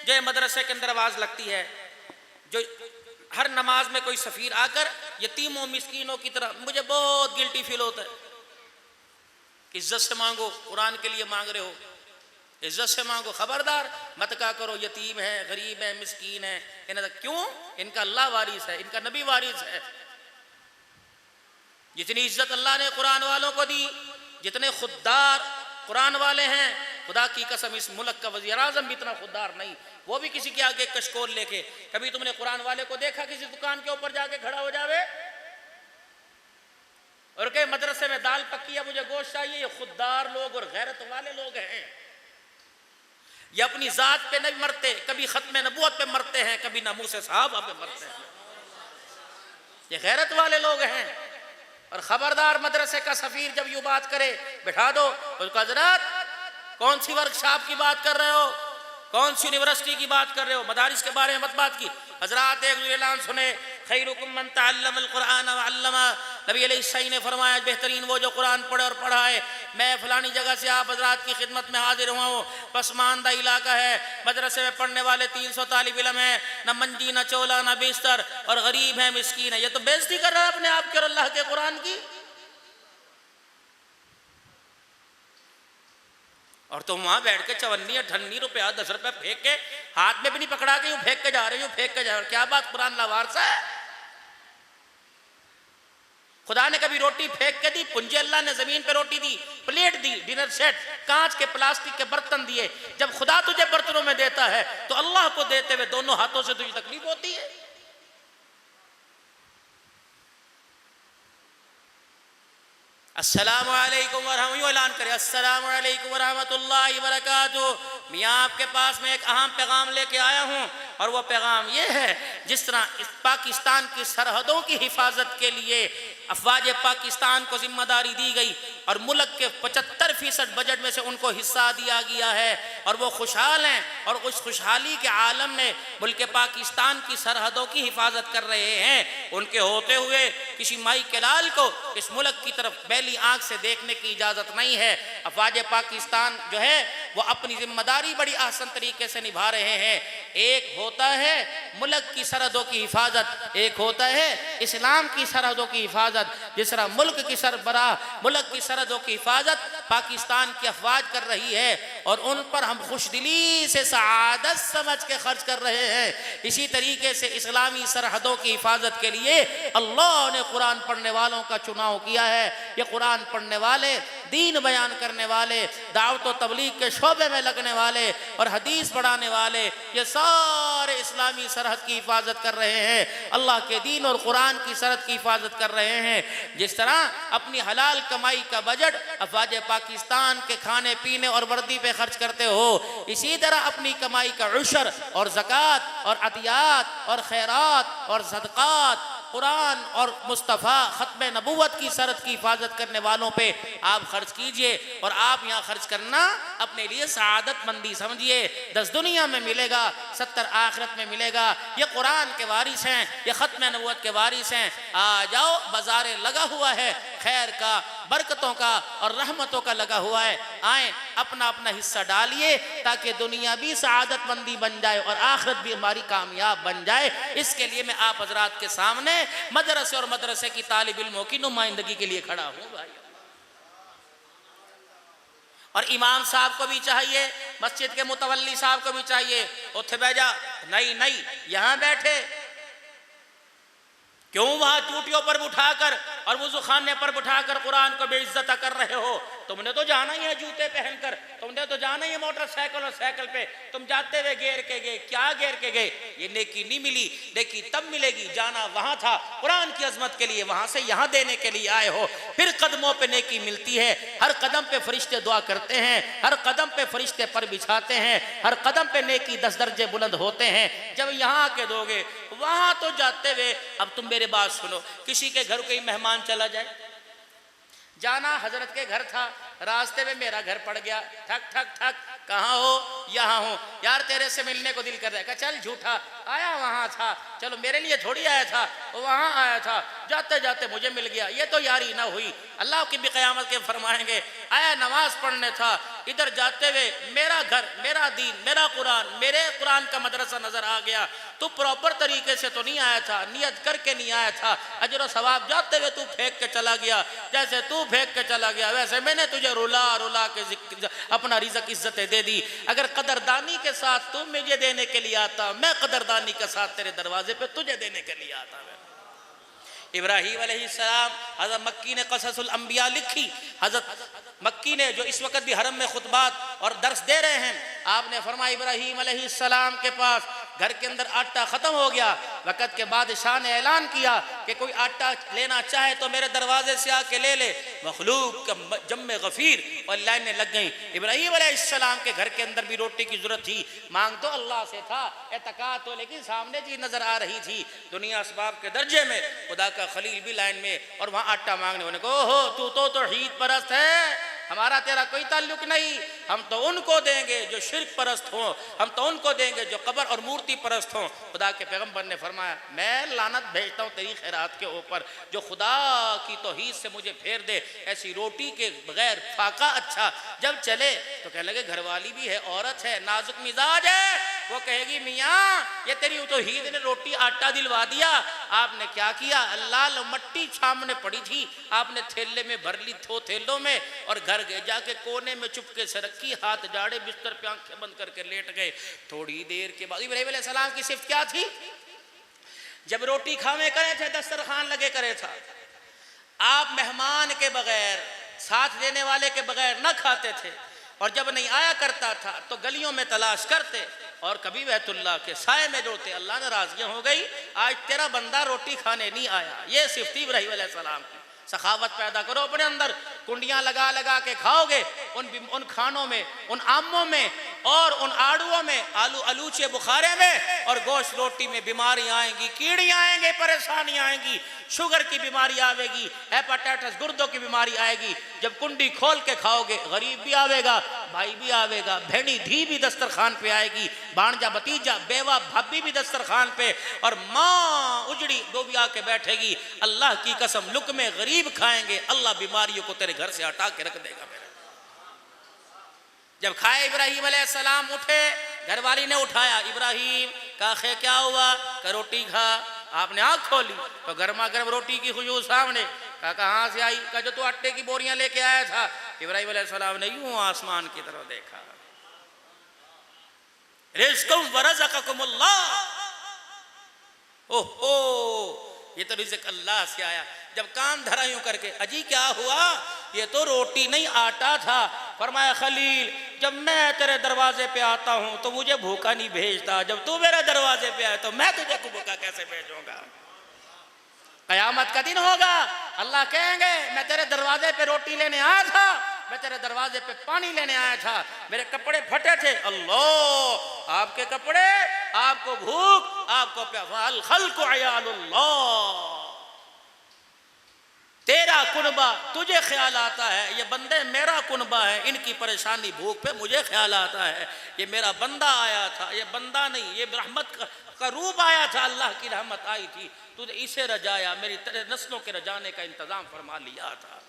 जो है मदरसे के अंदर आवाज़ लगती है, जो हर नमाज में कोई सफ़ीर आकर यतीमों मिस्कीनों की तरह, मुझे बहुत गिल्टी फील होता है। इज्जत से मांगो, कुरान के लिए मांग रहे हो, इज्जत से मांगो, खबरदार मत कहा करो यतीम है, गरीब है, मिस्कीन है। इन्हें क्यों? इनका अल्लाह वारिस है, इनका नबी वारिस है। जितनी इज्जत अल्लाह ने कुरान वालों को दी, जितने खुददार कुरान वाले हैं, खुदा की कसम इस मुल्क का वज़ीर आज़म भी इतना खुददार नहीं, वो भी किसी के आगे कशकोल लेके। कभी तुमने कुरान वाले को देखा किसी दुकान के ऊपर जाके खड़ा हो जावे और कहे मदरसे में दाल पक्की है, मुझे गोश्त चाहिए? ये खुददार लोग और गैरत वाले लोग हैं। ये अपनी जात पे नहीं मरते, कभी खत्म नबूवत पे मरते हैं, कभी नामूस सहाबा पे मरते हैं। ये गैरत वाले लोग हैं। और खबरदार मदरसे का सफीर जब यूं बात करे, बिठा दो उसको, हजरत कौन सी वर्कशॉप की बात कर रहे हो, कौन सी यूनिवर्सिटी की बात कर रहे हो, मदारिस के बारे में मत बात की। हजरत एक ऐलान सुने, खैरुकुम मन तअल्लमल कुरान व अल्लमा। नबी अलैहिस्सलाम ने फरमाया बेहतरीन वो जो कुरान पढ़े और पढ़ाए। मैं फलानी जगह से आप हजरात की खिदमत में हाजिर हुआ हूँ, पसमानदा इलाका है, मदरसे में पढ़ने वाले 300 तालिब इल्म हैं, न मंजी न चोला न बिस्तर, और गरीब है मिस्कीन है। ये तो बेइज्जती कर रहा है अपने आप के और अल्लाह के कुरान की। और तुम वहां बैठ के 54 58 रुपया 10 रुपया फेंक के, हाथ में भी नहीं पकड़ा के यूं फेंक के जा रहे हो, फेंक के जा रहे हो। क्या बात, कुरान लावारसा है? खुदा ने कभी रोटी फेंक के दी? पुंजे अल्लाह ने जमीन पे रोटी दी, प्लेट दी, डिनर सेट, कांच के प्लास्टिक के बर्तन दिए। जब खुदा तुझे बर्तनों में देता है तो अल्लाह को देते हुए दोनों हाथों से तुझे तकलीफ होती है। अस्सलामु अलैकुम वरहमतुल्लाहि, ऐलान करें अस्सलामु अलैकुम वरहमतुल्लाहि वबरकातुहू। मियाँ आपके पास में एक अहम पैगाम लेके आया हूँ, और वो पैगाम ये है, जिस तरह इस पाकिस्तान की सरहदों की हिफाजत के लिए अफवाज पाकिस्तान को जिम्मेदारी दी गई और मुल्क के 75% बजट में से उनको हिस्सा दिया गया है, और वो खुशहाल हैं और उस खुशहाली के आलम में मुल्क पाकिस्तान की सरहदों की हिफाजत कर रहे हैं। उनके होते हुए किसी माई के लाल को इस मुल्क की तरफ बैली आंख से देखने की इजाज़त नहीं है। अफवाज पाकिस्तान जो है वो अपनी जिम्मेदारी बड़ी आसान तरीके से निभा रहे हैं। एक होता है मुल्क की सरहदों की हिफाजत, एक होता है इस्लाम की सरहदों की हिफाजत। जिस तरह मुल्क की सरबराह मुल्क की सरहदों की हिफाजत पाकिस्तान की अफवाज कर रही है, और उन पर हम खुशदिली से सआदत समझ के खर्च कर रहे हैं, इसी तरीके से इस्लामी सरहदों की हिफाजत के लिए अल्लाह ने कुरान पढ़ने वालों का चुनाव किया है। ये कुरान पढ़ने वाले, दीन बयान करने वाले, दावत व तबलीग के शोबे में लगने वाले और हदीस पढ़ाने वाले, ये सारे इस्लामी सरहद की हिफाजत कर रहे हैं, अल्लाह के दीन और कुरान की सरहद की हिफाजत कर रहे हैं। जिस तरह अपनी हलाल कमाई का बजट अफवाज पाकिस्तान के खाने पीने और वर्दी पे खर्च करते हो, इसी तरह अपनी कमाई का उशर और ज़कात और अतियात और खैरात और सदक़ात कुरान और मुस्तफ़ा ख़त्म नबूवत की सरहद की हिफाजत करने वालों पे आप खर्च कीजिए। और आप यहाँ खर्च करना अपने लिए सआदतमंदी समझिए। 10 दुनिया में मिलेगा, 70 आखिरत में मिलेगा। ये कुरान के वारिस हैं, ये ख़त्म नबूवत के वारिस हैं। आ जाओ, बाज़ारे लगा हुआ है खैर का, बरकतों का और रहमतों का लगा हुआ है। आए अपना अपना हिस्सा डालिए ताकि दुनिया भी सआदतमंदी बन जाए और आखिरत भी हमारी कामयाब बन जाए। इसके लिए मैं आप हजरात के सामने मदरसे और मदरसे की तालिब इल्मों की नुमाइंदगी के लिए खड़ा हूँ भाई। और इमाम साहब को भी चाहिए, मस्जिद के मुतवल्ली साहब को भी चाहिए, उठे बैजा नहीं नहीं यहाँ बैठे, क्यों वहां चूटियों पर उठाकर और वुजू खाने पर उठाकर कुरान को बेइज्जत कर रहे हो? तुमने तो जाना ही है जूते पहनकर, तुमने तो जाना ही है मोटरसाइकिल और साइकिल पे, तुम जाते हुए घेर के गए, क्या घेर के गए? ये नेकी नहीं मिली, नेकी तब मिलेगी, जाना वहां था कुरान की अजमत के लिए, वहां से यहां देने के लिए आए हो, फिर कदमों पे नेकी मिलती है। हर कदम पे फरिश्ते दुआ करते हैं, हर कदम पे फरिश्ते पर बिछाते हैं, हर कदम पे नेकी 10 दर्जे बुलंद होते हैं। जब यहाँ आके दोगे, वहां तो जाते हुए, अब तुम मेरे बात सुनो, किसी के घर कोई मेहमान चला जाए, जाना हजरत के घर था, रास्ते में मेरा घर पड़ गया, ठक ठक ठक, कहाँ हो? यहाँ हूँ। यार तेरे से मिलने को दिल कर रहा है। चल झूठा, आया वहाँ था, चलो मेरे लिए थोड़ी आया था, वो वहाँ आया था, जाते जाते मुझे मिल गया, ये तो यारी ना हुई। अल्लाह की भी क़यामत के फरमाएंगे, आया नमाज पढ़ने था, इधर जाते हुए मेरा घर, मेरा दीन, मेरा कुरान, मेरे कुरान का मदरसा नजर आ गया। तू प्रॉपर तरीके से तो नहीं आया था, नियत करके नहीं आया था, अजर और सवाब जाते हुए तू फेंक के चला गया। जैसे तू फेंक के चला गया वैसे मैंने तुझे रुला रुला के अपना रिज़्क़ इज्जतें दे दी। अगर कदरदानी के साथ तू मुझे देने के लिए आता, मैं कदरदानी के साथ तेरे दरवाजे पे तुझे देने के लिए आता। इब्राहीम अलैहिस्सलाम, हज़रत मक्की ने क़ससुल अंबिया लिखी, हज़रत मक्की ने जो इस वक्त भी हरम में खुतबात और दर्स दे रहे हैं, आपने फरमाया इब्राहीम अलैहिस्सलाम के पास घर के अंदर आटा ख़त्म हो गया। वक़्त के बादशाह ने ऐलान किया कि कोई आटा लेना चाहे तो मेरे दरवाजे से आके ले ले। मखलूक का जम्मे गफ़ीर और लाइनें लग गई। इब्राहीम अलैहिस्सलाम के घर के अंदर भी रोटी की ज़रूरत थी, मांग तो अल्लाह से था, एतकाद तो, लेकिन सामने जी नज़र आ रही थी दुनिया असबाब के दर्जे में, खुदा का खलील भी लाइन में, और वहाँ आटा मांगने वाले को, ओहो तू तो तौहीद परस्त है, हमारा तेरा कोई ताल्लुक नहीं, हम तो उनको देंगे जो शिर्क परस्त हों, हम तो उनको देंगे जो कब्र और मूर्ति परस्त हों। खुदा के पैगंबर ने फरमाया मैं लानत भेजता हूँ तेरी खैरात के ऊपर, जो खुदा की तौहीद से मुझे फेर दे। ऐसी रोटी के बगैर फाका अच्छा। जब चले तो कहने लगे घरवाली भी है, औरत है, नाजुक मिजाज है, वो कहेगी मियाँ ये तेरी तौहीद ने रोटी आटा दिलवा दिया, आपने क्या किया? लाल मट्टी सामने पड़ी थी, आपने थैले में भर ली, थो थैलों में, और घर गए, जाके कोने में चुपके से रखी, हाथ जाड़े, बिस्तर पे आंखें बंद करके लेट गए। थोड़ी देर के बाद इब्राहीम अलैहिस्सलाम की सिफ्त क्या थी? जब रोटी खावे करे थे, दस्तरखान लगे करे था, आप मेहमान के बगैर, साथ देने वाले के बगैर न खाते थे, और जब नहीं आया करता था तो गलियों में तलाश करते, और कभी बैतुल्लाह के साए में जोते, अल्लाह नाराज़गियाँ हो गई, आज तेरा बंदा रोटी खाने नहीं आया। ये सिफ्त इब्राहीम अलैहिस्सलाम की। सखावत पैदा करो अपने अंदर, कुंडियां लगा लगा के खाओगे उन खानों में, उन आमों में, और उन आड़ुओं में, आलू अलूचे बुखारे में, और गोश्त रोटी में बीमारियां आएंगी, कीड़ियां आएंगे, परेशानियां आएंगी, शुगर की बीमारी आएगी, हेपेटाइटिस गुर्दों की बीमारी आएगी। जब कुंडी खोल के खाओगे, गरीब भी आवेगा, भाई भी आवेगा, भेड़ी धी भी दस्तरखान पे आएगी, भांजा भतीजा बेवा भाभी भी दस्तरखान पे, और माँ उजड़ी दो भी आके बैठेगी। अल्लाह की कसम लुक़मे गरीब खाएंगे, अल्लाह बीमारियों को तेरे घर से हटा के रख देगा। मेरे जब खाए इब्राहीम अलैहिस्सलाम, उठे, घरवाली ने उठाया, इब्राहीम का खे क्या हुआ? का रोटी खा। आपने आँख खोली तो गर्मा गर्म रोटी की खुशबू सामने। कहा कहाँ से आई? कहा जो तू आटे की बोरियां लेके आया था। इब्राहीम अलैहिस्सलाम ने यूं आसमान की तरफ देखा, रिज़्क़ुम व रज़क़कुमुल्लाह, ओहो ये तो रिज़्क़ अल्लाह से आया। जब कान धरा यूं करके, अजी क्या हुआ? ये तो रोटी नहीं आटा था। फरमाया खलील जब मैं तेरे दरवाजे पे आता हूं तो मुझे भूखा नहीं भेजता, जब तू मेरे दरवाजे पे आए तो मैं तुझे भूखा कैसे भेजूंगा? कयामत का दिन होगा, अल्लाह कहेंगे मैं तेरे दरवाजे पे रोटी लेने आया था, मैं तेरे दरवाजे पे पानी लेने आया था, मेरे कपड़े फटे थे। अल्लाह आपके कपड़े, आपको भूख, आपको प्यास, खल्क़ु अयालुल्लाह, तेरा कुनबा तुझे ख्याल आता है, ये बंदे मेरा कुनबा है, इनकी परेशानी भूख पे मुझे ख्याल आता है। ये मेरा बंदा आया था, ये बंदा नहीं, ये रहमत का रूप आया था, अल्लाह की रहमत आई थी, तुझे इसे रजाया, मेरी तेरे नस्लों के रजाने का इंतजाम फरमा लिया था।